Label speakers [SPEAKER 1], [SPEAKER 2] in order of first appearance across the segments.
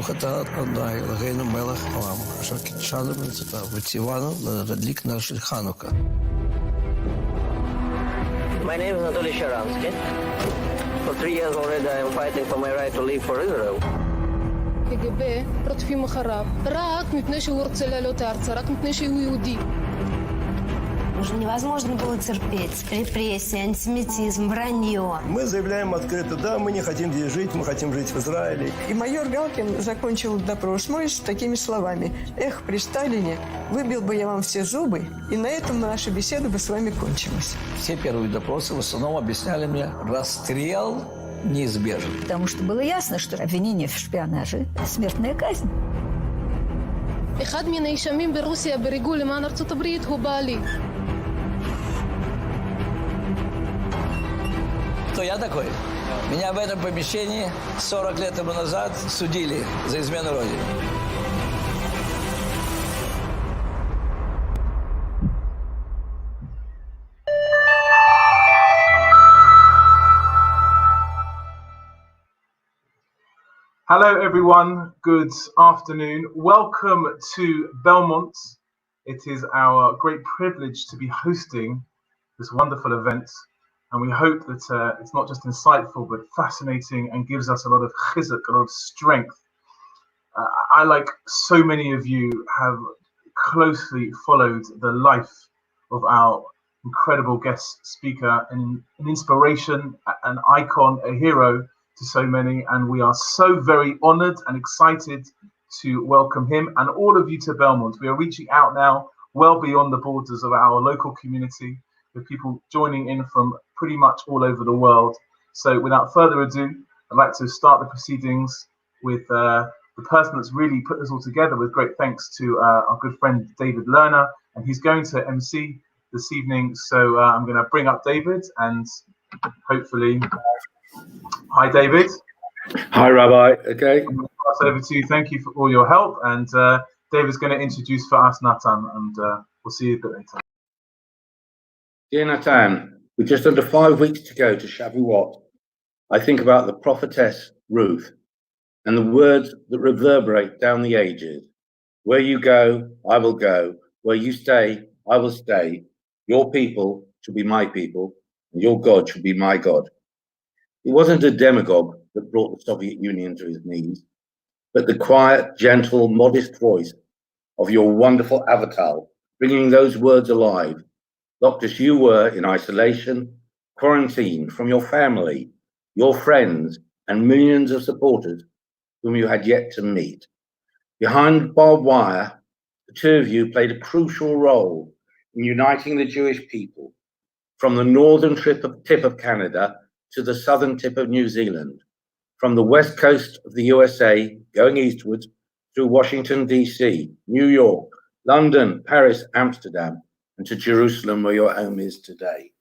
[SPEAKER 1] ברוך אתה אדוני אלוהינו מלך העולם, אשר קידשנו במצוותיו וציוונו להדליק נר של חנוכה.
[SPEAKER 2] My name is Natan Sharansky. For 3 years already I am fighting for my right to live for Israel.
[SPEAKER 3] KGB רודפים אחריו, רק мפני שהוא רוצה לעלות ארצה, רק מפני שהוא יהודי.
[SPEAKER 4] Уже невозможно было терпеть. Репрессии, антисемитизм, вранье.
[SPEAKER 5] Мы заявляем открыто, да, мы не хотим здесь жить, мы хотим жить в Израиле.
[SPEAKER 6] И майор Галкин закончил допрос мой с такими словами. Эх, при Сталине выбил бы я вам все зубы, и на этом наша беседа бы с вами кончилась.
[SPEAKER 1] Все первые допросы в основном объясняли мне, расстрел неизбежен.
[SPEAKER 7] Потому что было ясно, что обвинение в шпионаже – смертная казнь.
[SPEAKER 3] אחד מן האישמים ברוסיה בריגול למען ארצות הברית הוא בעלי.
[SPEAKER 1] Кто я такой? Меня в этом помещении 40 лет тому назад судили за измену Родине.
[SPEAKER 8] Hello everyone, good afternoon. Welcome to Belmont. It is our great privilege to be hosting this wonderful event, and we hope that it's not just insightful but fascinating and gives us a lot of chizuk, a lot of strength. I, like so many of you, have closely followed the life of our incredible guest speaker, an inspiration, an icon, a hero to so many, and we are so very honored and excited to welcome him and all of you to Belmont. We are reaching out now well beyond the borders of our local community, with people joining in from pretty much all over the world. So without further ado, I'd like to start the proceedings with the person that's really put this all together, with great thanks to our good friend David Lerner, and he's going to MC this evening. So I'm going to bring up David, and hopefully, hi David.
[SPEAKER 9] Hi Rabbi. Okay.
[SPEAKER 8] I'm going to pass over to you. Thank you for all your help, and David's going to introduce for us Natan, and we'll see you a bit later.
[SPEAKER 9] Dear Natan, with just under 5 weeks to go to Shavuot, I think about the prophetess Ruth and the words that reverberate down the ages. Where you go, I will go. Where you stay, I will stay. Your people shall be my people, and your God shall be my God. It wasn't a demagogue that brought the Soviet Union to his knees, but the quiet, gentle, modest voice of your wonderful avatar, bringing those words alive. Locked as you were in isolation, quarantined from your family, your friends, and millions of supporters whom you had yet to meet. Behind barbed wire, the two of you played a crucial role in uniting the Jewish people, from the northern tip of Canada to the southern tip of New Zealand, from the west coast of the USA going eastwards through Washington, D.C., New York, London, Paris, Amsterdam, and to Jerusalem, where your home is today.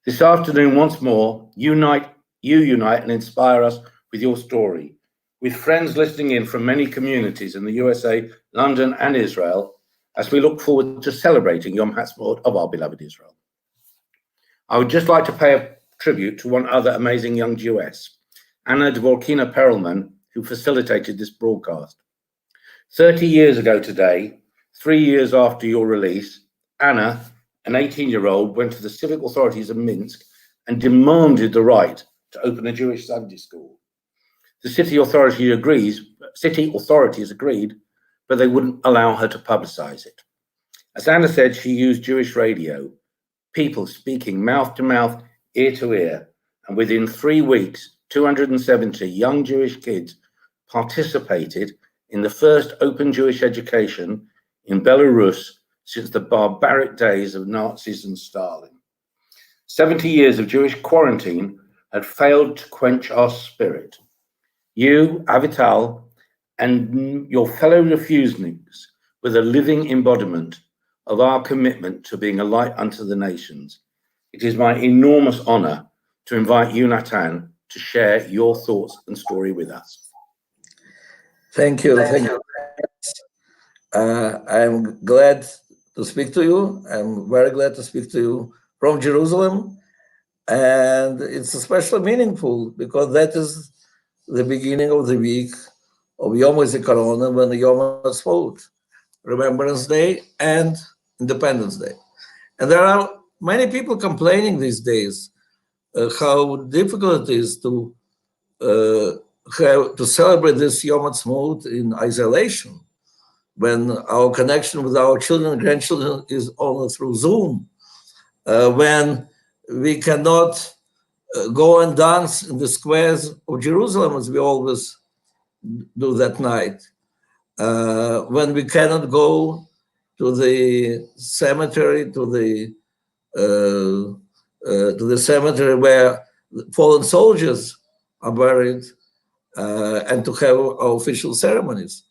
[SPEAKER 9] This afternoon, once more, you unite and inspire us with your story, with friends listening in from many communities in the USA, London, and Israel, as we look forward to celebrating Yom HaTzmaut of our beloved Israel. I would just like to pay a tribute to one other amazing young Jewess, Anna Dvorkina Perelman, who facilitated this broadcast. 30 years ago today, 3 years after your release, Anna, an 18-year-old, went to the civic authorities of Minsk and demanded the right to open a Jewish Sunday school. The city authorities agreed, but they wouldn't allow her to publicize it. As Anna said, she used Jewish radio, people speaking mouth to mouth, ear to ear, and within 3 weeks, 270 young Jewish kids participated in the first open Jewish education in Belarus since the barbaric days of Nazis and Stalin. 70 years of Jewish quarantine had failed to quench our spirit. You, Avital, and your fellow refuseniks were the living embodiment of our commitment to being a light unto the nations. It is my enormous honor to invite you, Natan, to share your thoughts and story with us.
[SPEAKER 1] Thank you. I'm glad to speak to you. I'm very glad to speak to you from Jerusalem. And it's especially meaningful because that is the beginning of the week of Yom HaZikaron when the Yom HaTzmaut, Remembrance Day and Independence Day. And there are many people complaining these days how difficult it is to celebrate this Yom HaTzmaut in isolation, when our connection with our children and grandchildren is only through Zoom, when we cannot go and dance in the squares of Jerusalem as we always do that night, when we cannot go to the cemetery, to the cemetery where fallen soldiers are buried, and to have our official ceremonies.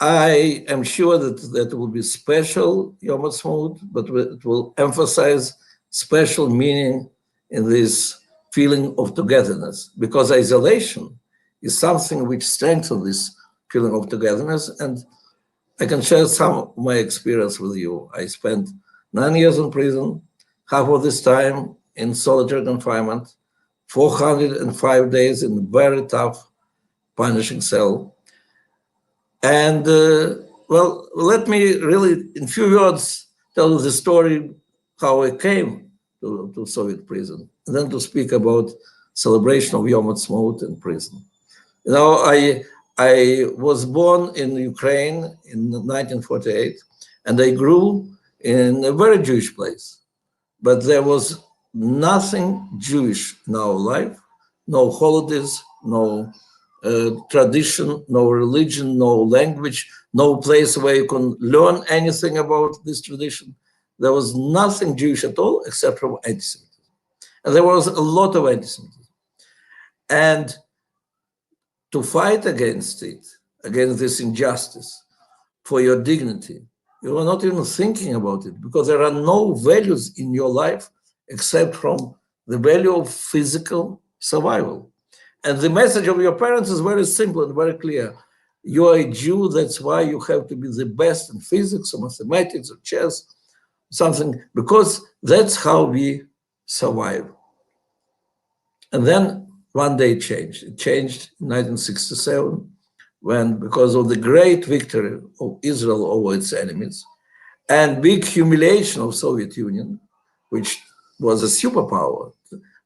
[SPEAKER 1] I am sure that will be special Yom HaTzmaut, but it will emphasize special meaning in this feeling of togetherness, because isolation is something which strengthens this feeling of togetherness. And I can share some of my experience with you. I spent 9 years in prison, half of this time in solitary confinement, 405 days in a very tough, punishing cell. And well, let me really, in few words, tell you the story how I came to Soviet prison, and then to speak about celebration of Yom HaTzmaut in prison. You know, I was born in Ukraine in 1948, and I grew in a very Jewish place, but there was nothing Jewish in our life, no holidays, no tradition, no religion, no language, no place where you can learn anything about this tradition. There was nothing Jewish at all except from anti-Semitism. And there was a lot of anti-Semitism. And to fight against it, against this injustice, for your dignity, you are not even thinking about it, because there are no values in your life except from the value of physical survival. And the message of your parents is very simple and very clear. You are a Jew, that's why you have to be the best in physics or mathematics or chess, something, because that's how we survive. And then one day it changed. It changed in 1967, when, because of the great victory of Israel over its enemies and big humiliation of Soviet Union, which was a superpower,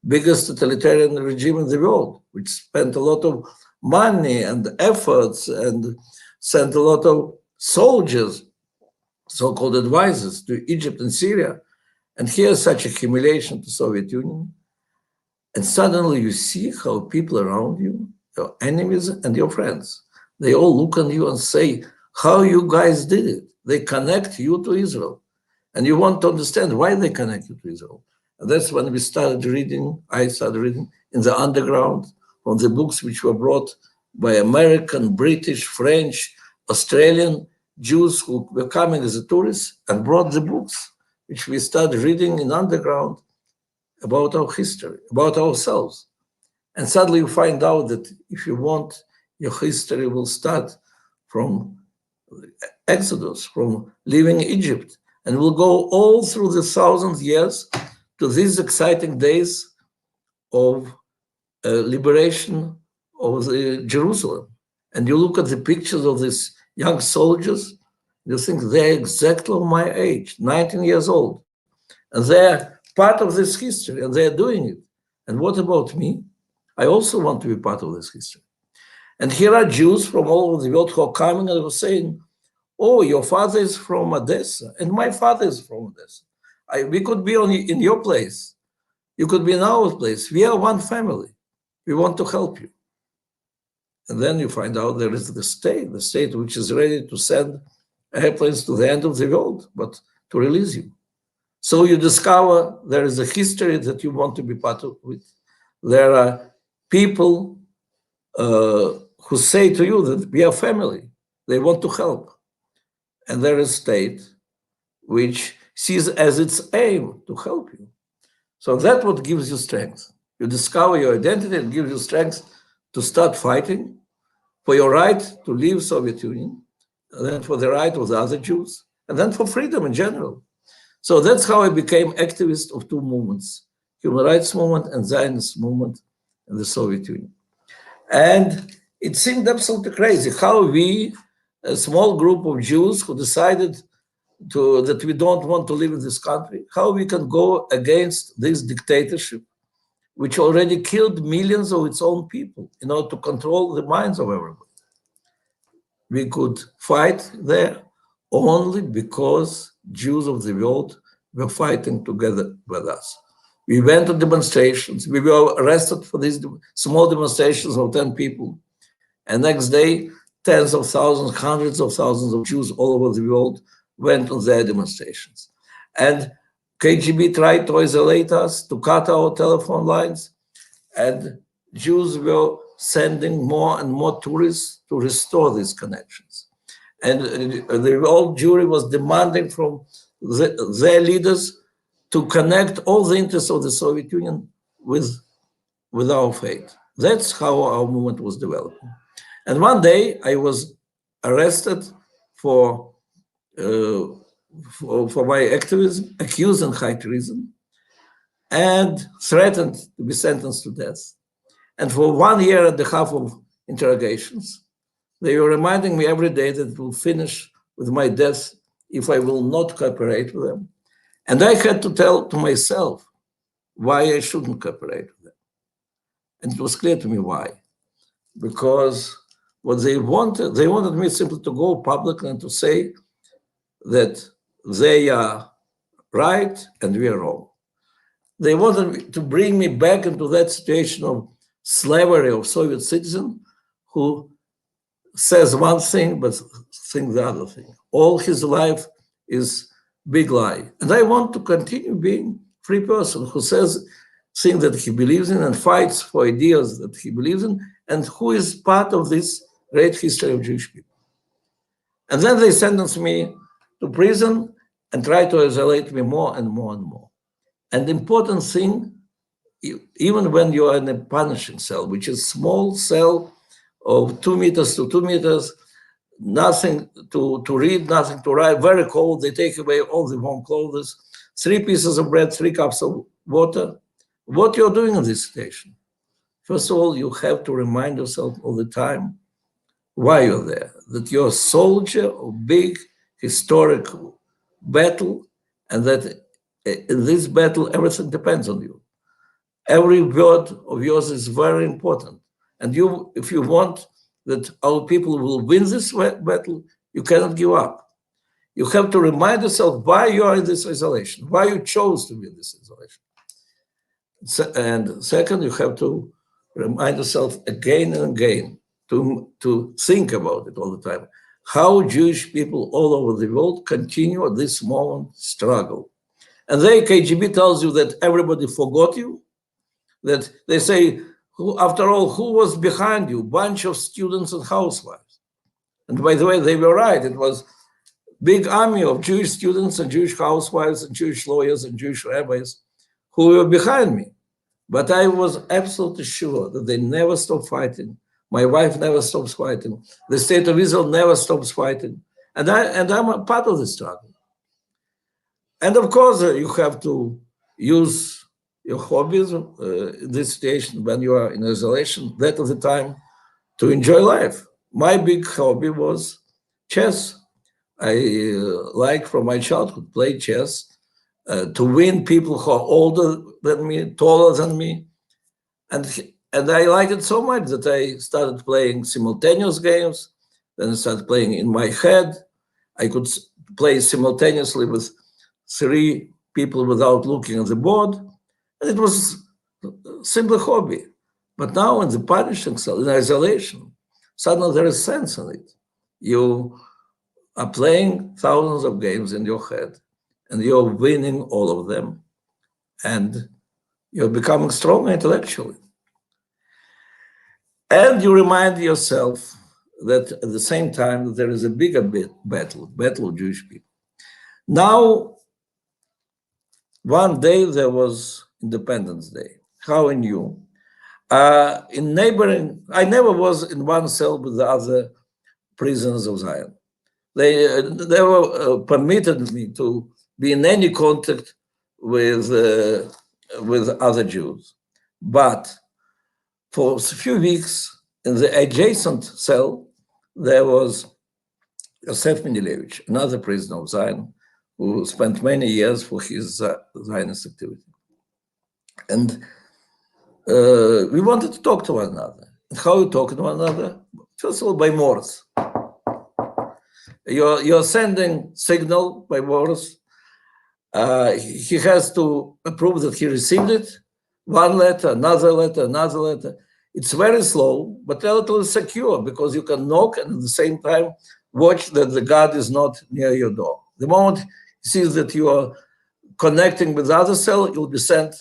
[SPEAKER 1] biggest totalitarian regime in the world, which spent a lot of money and efforts and sent a lot of soldiers, so-called advisors, to Egypt and Syria. And here's such a humiliation to Soviet Union. And suddenly you see how people around you, your enemies and your friends, they all look on you and say, how you guys did it. They connect you to Israel. And you want to understand why they connect you to Israel. And that's when we started reading, I started reading in the underground from the books which were brought by American, British, French, Australian Jews who were coming as a tourists and brought the books which we started reading in underground about our history, about ourselves. And suddenly you find out that if you want, your history will start from Exodus, from leaving Egypt, and will go all through the 1,000 years to these exciting days of liberation of Jerusalem. And you look at the pictures of these young soldiers, you think they're exactly my age, 19 years old. And they're part of this history, and they're doing it. And what about me? I also want to be part of this history. And here are Jews from all over the world who are coming and were saying, oh, your father is from Odessa, and my father is from Odessa. We could be in your place. You could be in our place. We are one family. We want to help you. And then you find out there is the state which is ready to send airplanes to the end of the world, but to release you. So you discover there is a history that you want to be part of it. There are people who say to you that we are family. They want to help. And there is a state which sees as its aim to help you. So that's what gives you strength. You discover your identity and gives you strength to start fighting for your right to leave Soviet Union, and then for the right of the other Jews, and then for freedom in general. So that's how I became activist of two movements, human rights movement and Zionist movement in the Soviet Union. And it seemed absolutely crazy how we, a small group of Jews who decided that we don't want to live in this country, how we can go against this dictatorship, which already killed millions of its own people in order to control the minds of everybody. We could fight there only because Jews of the world were fighting together with us. We went to demonstrations. We were arrested for these small demonstrations of 10 people. And next day, tens of thousands, hundreds of thousands of Jews all over the world went on their demonstrations. And KGB tried to isolate us, to cut our telephone lines, and Jews were sending more and more tourists to restore these connections. And the world Jewry was demanding from their leaders to connect all the interests of the Soviet Union with our fate. That's how our movement was developing. And one day I was arrested for my activism, accused in high treason, and threatened to be sentenced to death. And for 1.5 years of interrogations, they were reminding me every day that it will finish with my death if I will not cooperate with them. And I had to tell to myself why I shouldn't cooperate with them. And it was clear to me why. Because what they wanted me simply to go public and to say that they are right and we are wrong. They wanted to bring me back into that situation of slavery of Soviet citizen who says one thing but thinks the other thing. All his life is big lie. And I want to continue being a free person who says things that he believes in and fights for ideas that he believes in and who is part of this great history of Jewish people. And then they sentenced me to prison and try to isolate me more and more and more. And the important thing, even when you are in a punishing cell, which is a small cell of 2 meters to 2 meters, nothing to read, nothing to write, very cold, they take away all the warm clothes, 3 pieces of bread, 3 cups of water. What you're doing in this situation? First of all, you have to remind yourself all the time why you're there, that you're a soldier of big historic battle, and that in this battle, everything depends on you. Every word of yours is very important. And you, if you want that our people will win this battle, you cannot give up. You have to remind yourself why you are in this isolation, why you chose to be in this isolation. And second, you have to remind yourself again and again to think about it all the time, how Jewish people all over the world continue at this moment struggle. And the KGB tells you that everybody forgot you, that they say, after all, who was behind you? Bunch of students and housewives. And by the way, they were right. It was big army of Jewish students and Jewish housewives and Jewish lawyers and Jewish rabbis who were behind me. But I was absolutely sure that they never stopped fighting. My wife never stops fighting. The state of Israel never stops fighting. And I'm a part of the struggle. And of course, you have to use your hobbies in this situation when you are in isolation, that of the time, to enjoy life. My big hobby was chess. I like from my childhood play chess to win people who are older than me, taller than me. And I liked it so much that I started playing simultaneous games. Then I started playing in my head. I could play simultaneously with 3 people without looking at the board. And it was simply a hobby. But now in the punishing cell, in isolation, suddenly there is sense in it. You are playing thousands of games in your head, and you're winning all of them. And you're becoming stronger intellectually. And you remind yourself that at the same time, there is a bigger battle of Jewish people. Now, one day there was Independence Day. How I knew? In neighboring, I never was in one cell with the other prisoners of Zion. They never permitted me to be in any contact with other Jews. But for a few weeks, In the adjacent cell, there was Yosef Mendelevich, another prisoner of Zion, who spent many years for his Zionist activity. And we wanted to talk to one another. And how we talk to one another? First of all, by Morse. You're sending signal by Morse. He has to approve that he received it. One letter, another letter, another letter. It's very slow, but relatively secure because you can knock and at the same time watch that the guard is not near your door. The moment he sees that you are connecting with the other cell, you'll be sent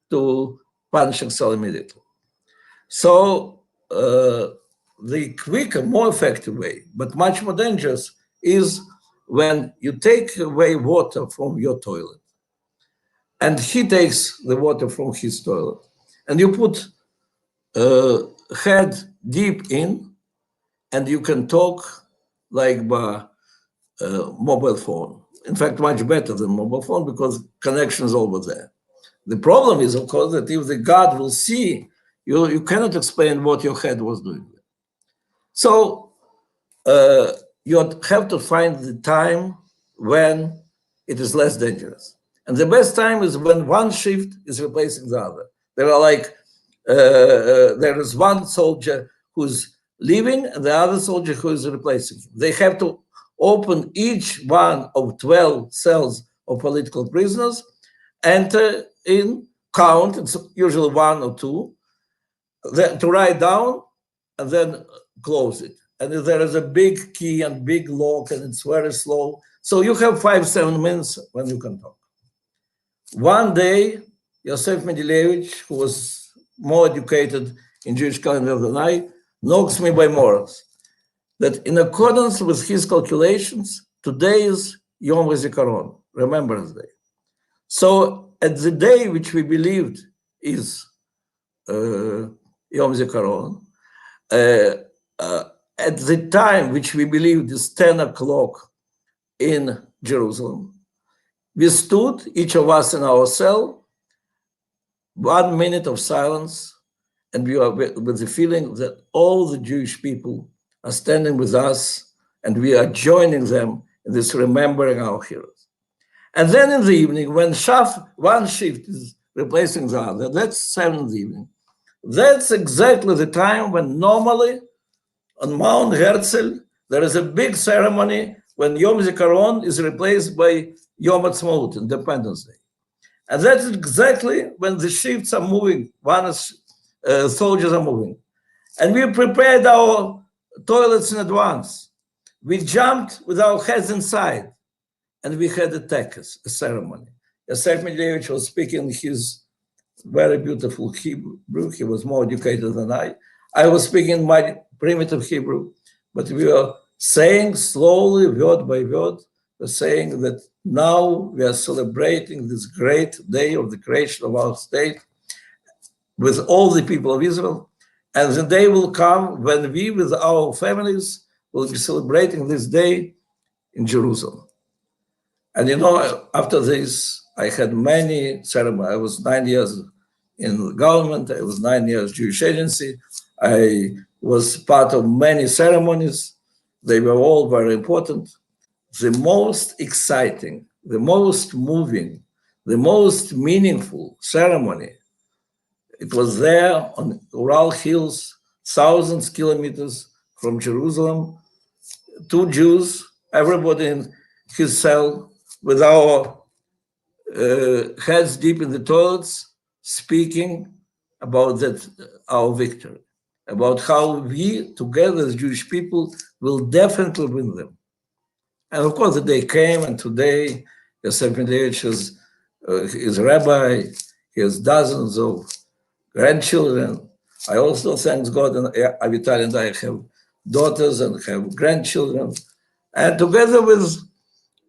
[SPEAKER 1] to punishing cell immediately. So the quicker, more effective way, but much more dangerous, is when you take away water from your toilet and he takes the water from his toilet and you put head deep in and you can talk like by mobile phone. In fact, much better than mobile phone because connection is over there. The problem is, of course, that if the guard will see, you cannot explain what your head was doing. So you have to find the time when it is less dangerous. And the best time is when one shift is replacing the other. There are like, there is one soldier who's leaving and the other soldier who is replacing him. They have to open each one of 12 cells of political prisoners, enter in, count, it's usually one or two, then to write down and then close it. And there is a big key and big lock and it's very slow. So you have 5-7 minutes when you can talk. One day, Yosef Mendelevich, who was more educated in Jewish calendar than I, knocks me by Morse that in accordance with his calculations, today is Yom HaZikaron, Remembrance Day. So at the day which we believed is Yom HaZikaron, at the time which we believed is 10 o'clock in Jerusalem, we stood, each of us in our cell, 1 minute of silence, and we are with the feeling that all the Jewish people are standing with us and we are joining them in this remembering our heroes. And then in the evening, when one shift is replacing the other, that's 7 in the evening. That's exactly the time when normally on Mount Herzl, there is a big ceremony when Yom Zikaron is replaced by Yom Ha'atzmaut, Independence Day. And that's exactly when the shifts are moving, soldiers are moving. And we prepared our toilets in advance. We jumped with our heads inside and we had a tekes, a ceremony. Yosef Mendelevich was speaking his very beautiful Hebrew. He was more educated than I. I was speaking my primitive Hebrew, but we were saying slowly, word by word, we're saying that now we are celebrating this great day of the creation of our state with all the people of Israel. And the day will come when we, with our families, will be celebrating this day in Jerusalem. And you know, after this, I had many ceremonies. I was 9 years in government. I was 9 years Jewish agency. I was part of many ceremonies. They were all very important. The most exciting, the most moving, the most meaningful ceremony, it was there on Ural Hills, thousands of kilometers from Jerusalem. 2 Jews, everybody in his cell, with our heads deep in the toilets, speaking about our victory, about how we, together as Jewish people, will definitely win them. And of course, the day came, and today, Yosef Mendelevich is a rabbi. He has dozens of grandchildren. I also, thank God, and Avital and I have daughters and have grandchildren. And together with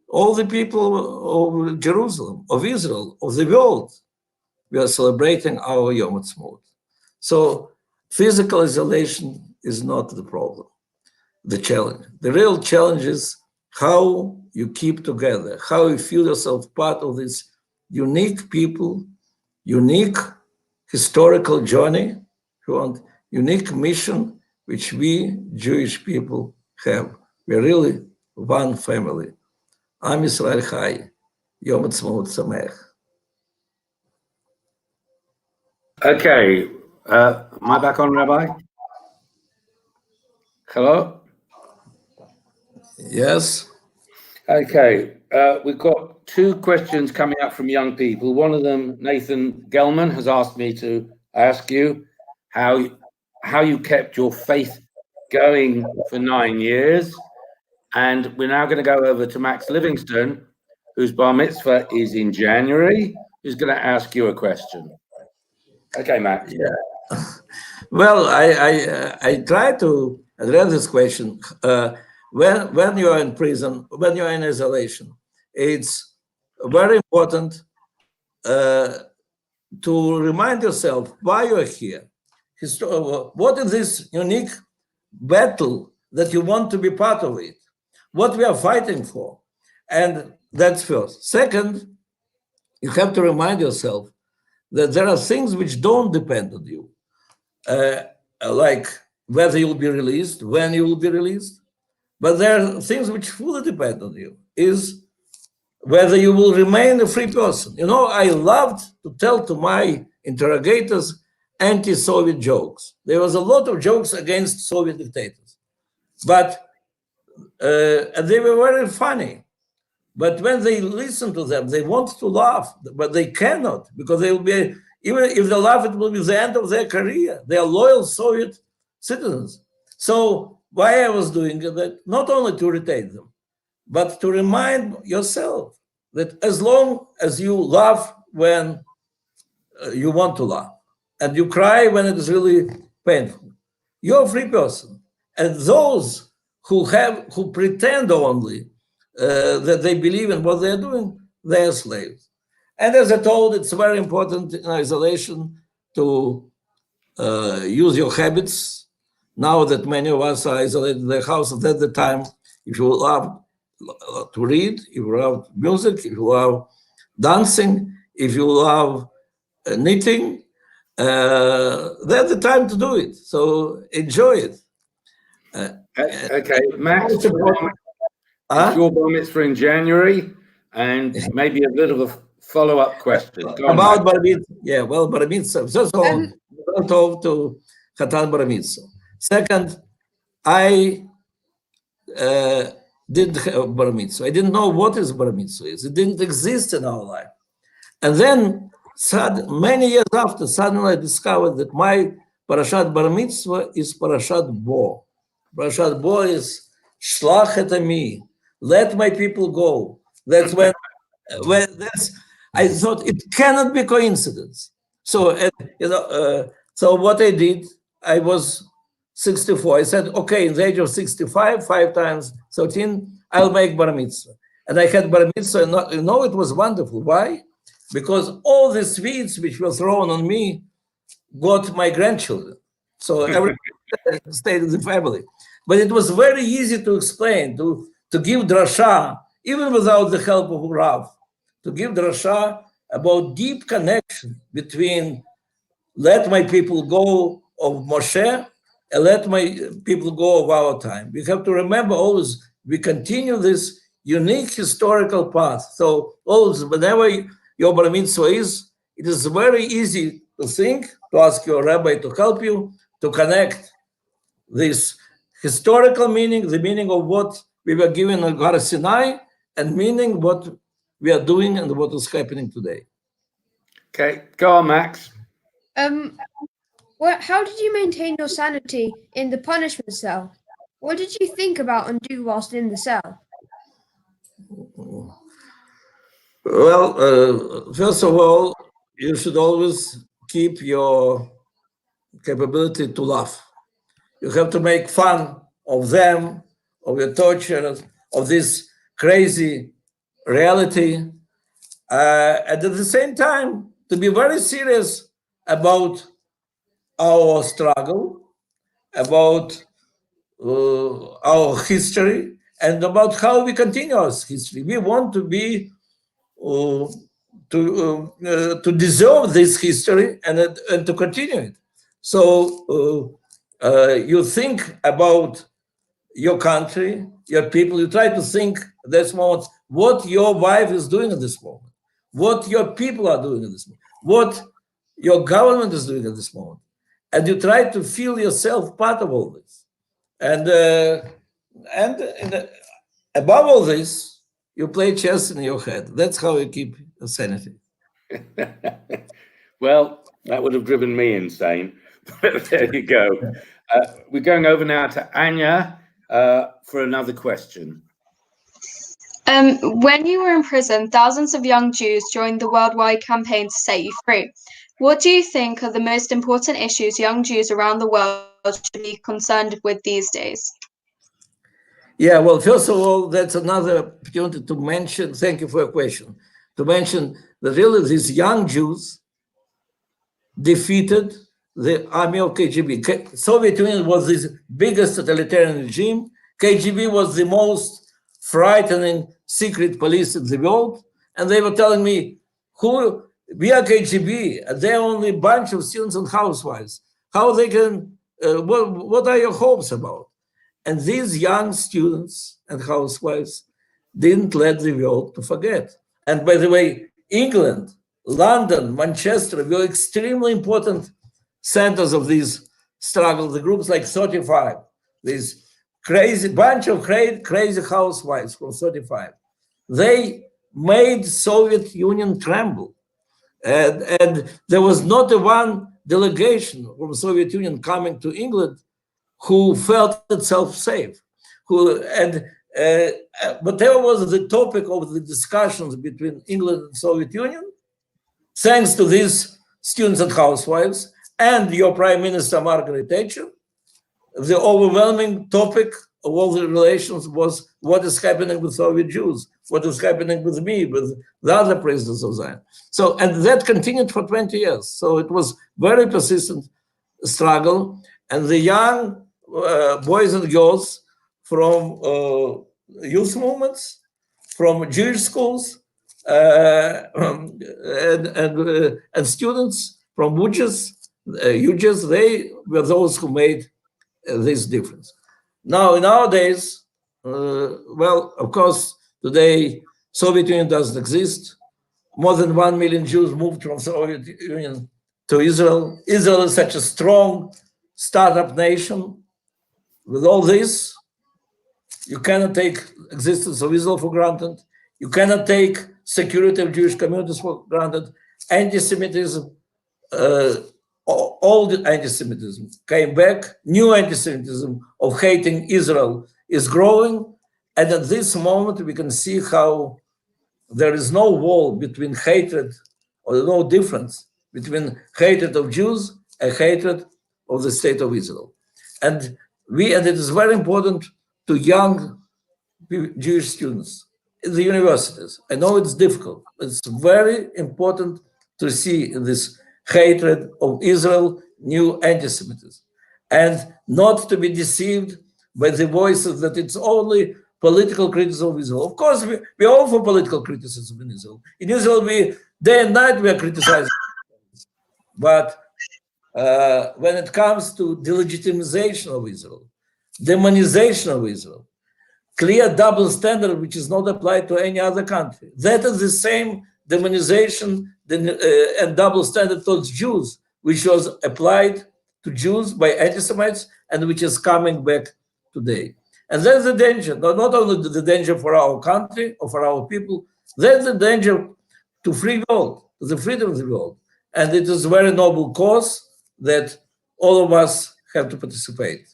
[SPEAKER 1] all the people of Jerusalem, of Israel, of the world, we are celebrating our Yom Ha'atzmaut. So physical isolation is not the problem, the challenge. The real challenge is how you keep together, how you feel yourself part of this unique people, unique historical journey, if you want, unique mission, which we Jewish people have. We're really one family. Am Yisrael Chai, Yom Ha'atzmaut Sameach.
[SPEAKER 9] Okay, am I back on, Rabbi? Hello?
[SPEAKER 1] Yes.
[SPEAKER 9] Okay, we've got two questions coming up from young people. One of them, Nathan Gelman, has asked me to ask you how you kept your faith going for 9 years. And we're now going to go over to Max Livingston, whose bar mitzvah is in January, who's going to ask you a question. Okay, Max.
[SPEAKER 1] Yeah. Well, I try to address this question. When you are in prison, when you are in isolation, it's very important to remind yourself why you are here. What is this unique battle that you want to be part of it? What we are fighting for? And that's first. Second, you have to remind yourself that there are things which don't depend on you, like whether you'll be released, when you will be released. But there are things which fully depend on you, is whether you will remain a free person. You know, I loved to tell to my interrogators anti-Soviet jokes. There was a lot of jokes against Soviet dictators, but they were very funny. But when they listen to them, they want to laugh, but they cannot, because they will be, even if they laugh, it will be the end of their career. They are loyal Soviet citizens. So why I was doing that, not only to retain them, but to remind yourself that as long as you laugh when you want to laugh, and you cry when it is really painful, you're a free person. And those who pretend only that they believe in what they're doing, they're slaves. And as I told, it's very important in isolation to use your habits. Now that many of us are isolated in their houses, at the time, if you love to read, if you love music, if you love dancing, if you love knitting, that's the time to do it. So enjoy it.
[SPEAKER 9] Okay, Max, it's your bar mitzvah in January, and maybe a little of a follow-up question.
[SPEAKER 1] About bar mitzvah, yeah, well, bar mitzvah. First of all, talk to Chatan bar mitzvah. Second, I didn't have bar mitzvah. I didn't know what is bar mitzvah is. It didn't exist in our life. And then, many years after, suddenly I discovered that my parashat bar mitzvah is parashat Bo. Parashat Bo is Shlach et ami, let my people go. That's when I thought it cannot be coincidence. So so what I did, I was 64. I said, okay, in the age of 65, 5 times 13, I'll make bar mitzvah. And I had bar mitzvah, and it was wonderful. Why? Because all the sweets which were thrown on me got my grandchildren. So everything stayed in the family. But it was very easy to explain, to give drasha, even without the help of Rav, to give drasha about deep connection between let my people go of Moshe and let my people go of our time. We have to remember always, we continue this unique historical path. So always, whenever your bar mitzvah is, it is very easy to think, to ask your rabbi to help you, to connect this historical meaning, the meaning of what we were given on Har Sinai, and meaning what we are doing and what is happening today.
[SPEAKER 9] Okay, go on, Max.
[SPEAKER 10] How did you maintain your sanity in the punishment cell? What did you think about and do whilst in the cell?
[SPEAKER 1] Well, first of all, you should always keep your capability to laugh. You have to make fun of them, of your torturers, of this crazy reality, and at the same time, to be very serious about our struggle, about our history, and about how we continue our history. We want to be to deserve this history and to continue it. So You think about your country, your people. You try to think at this moment what your wife is doing at this moment, what your people are doing at this moment, what your government is doing at this moment, and you try to feel yourself part of all this. And above all this, you play chess in your head. That's how you keep your sanity.
[SPEAKER 9] Well, that would have driven me insane. But there you go. We're going over now to Anya for another question.
[SPEAKER 11] When you were in prison, thousands of young Jews joined the worldwide campaign to set you free. What do you think are the most important issues young Jews around the world should be concerned with these days?
[SPEAKER 1] Yeah, well, first of all, that's another opportunity to mention, thank you for your question, to mention that really these young Jews defeated the army of KGB. Soviet Union was the biggest totalitarian regime. KGB was the most frightening secret police in the world. And they were telling me, we are KGB, and they're only a bunch of students and housewives. How they can, what are your hopes about? And these young students and housewives didn't let the world to forget. And by the way, England, London, Manchester were extremely important centers of these struggles. The groups like 35, this bunch of crazy housewives from 35, they made Soviet Union tremble. And there was not a one delegation from Soviet Union coming to England who felt itself safe, whatever was the topic of the discussions between England and Soviet Union, thanks to these students and housewives and your Prime Minister Margaret Thatcher, the overwhelming topic of all the relations was what is happening with Soviet Jews, what is happening with me, with the other presidents of Zion. So, and that continued for 20 years. So it was very persistent struggle, and the young boys and girls from youth movements, from Jewish schools, and students from UJES, they were those who made this difference. Now, nowadays, well, of course, today, Soviet Union doesn't exist. More than 1 million Jews moved from Soviet Union to Israel. Israel is such a strong startup nation. With all this, you cannot take existence of Israel for granted. You cannot take security of Jewish communities for granted. Anti-Semitism, all the anti-Semitism came back. New anti-Semitism of hating Israel is growing. And at this moment, we can see how there is no wall between hatred, or no difference between hatred of Jews and hatred of the state of Israel. And it is very important to young Jewish students in the universities. I know it's difficult. It's very important to see this hatred of Israel, new anti-Semitism, and not to be deceived by the voices that it's only political criticism of Israel. Of course, we're all for political criticism in Israel. In Israel, day and night we are criticizing. But when it comes to delegitimization of Israel, demonization of Israel, clear double standard which is not applied to any other country, that is the same demonization and double standard towards Jews, which was applied to Jews by anti-Semites and which is coming back today. And that's the danger, not only the danger for our country or for our people, that's the danger to free world, to the freedom of the world. And it is a very noble cause that all of us have to participate.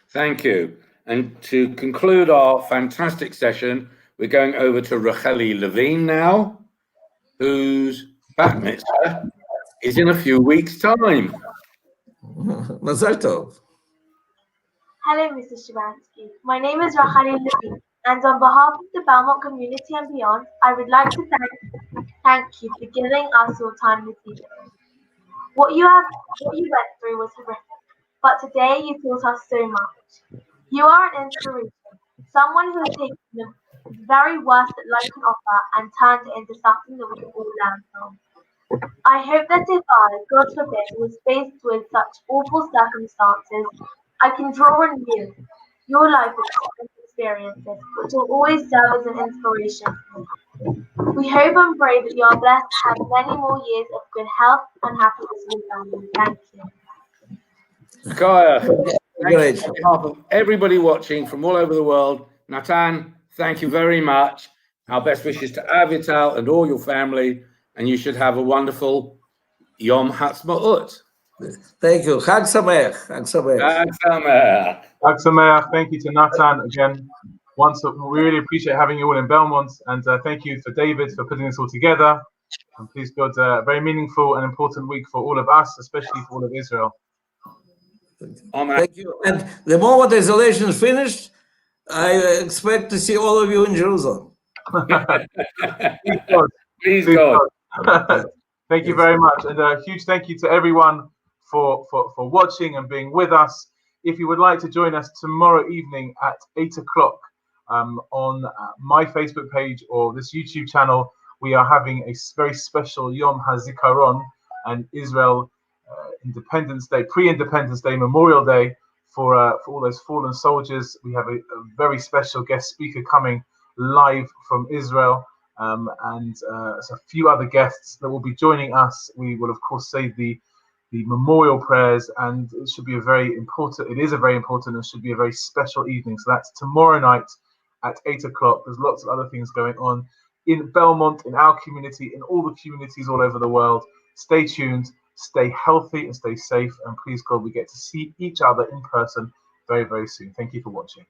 [SPEAKER 9] Thank you. And to conclude our fantastic session, we're going over to Racheli Levine now, whose bat mitzvah is in a few weeks' time.
[SPEAKER 1] Mazal tov.
[SPEAKER 12] Hello, Mr. Sharansky. My name is Racheli Levine, and on behalf of the Belmont community and beyond, I would like to thank you for giving us your time this evening. What you went through was horrific, but today you taught us so much. You are an inspiration, someone who has taken the very worst that life can offer and turned it into something that we can all learn from. I hope that if I, God forbid, was faced with such awful circumstances, I can draw on you, your life experiences, which will always serve as an inspiration. We hope and pray that you are blessed to have many more years of good health and happiness with your family. Thank you.
[SPEAKER 9] Kaya,
[SPEAKER 1] Great.
[SPEAKER 9] on behalf of everybody watching from all over the world, Natan, thank you very much. Our best wishes to Avital and all your family, and you should have a wonderful Yom Ha'atzmaut.
[SPEAKER 1] Thank you. Chag Sameach. Chag Sameach.
[SPEAKER 9] Chag Sameach.
[SPEAKER 8] Chag Sameach. Thank you to Natan again. We really appreciate having you all in Belmont, and thank you for David for putting this all together. And please God, a very meaningful and important week for all of us, especially for all of Israel.
[SPEAKER 1] Thank you. And the moment isolation is finished, I expect to see all of you in Jerusalem.
[SPEAKER 8] Please God.
[SPEAKER 9] Please God.
[SPEAKER 8] Thank you very much. And a huge thank you to everyone for watching and being with us. If you would like to join us tomorrow evening at 8 o'clock on my Facebook page or this YouTube channel, we are having a very special Yom HaZikaron and Israel Independence Day, pre-Independence Day, Memorial Day for all those fallen soldiers. We have a very special guest speaker coming live from Israel, and a few other guests that will be joining us. We will of course say the memorial prayers, and it should be a very important and should be a very special evening. So that's tomorrow night at 8 o'clock. There's lots of other things going on in Belmont, in our community, in all the communities all over the world. Stay tuned, stay healthy and stay safe, and please God, we get to see each other in person very, very soon. Thank you for watching.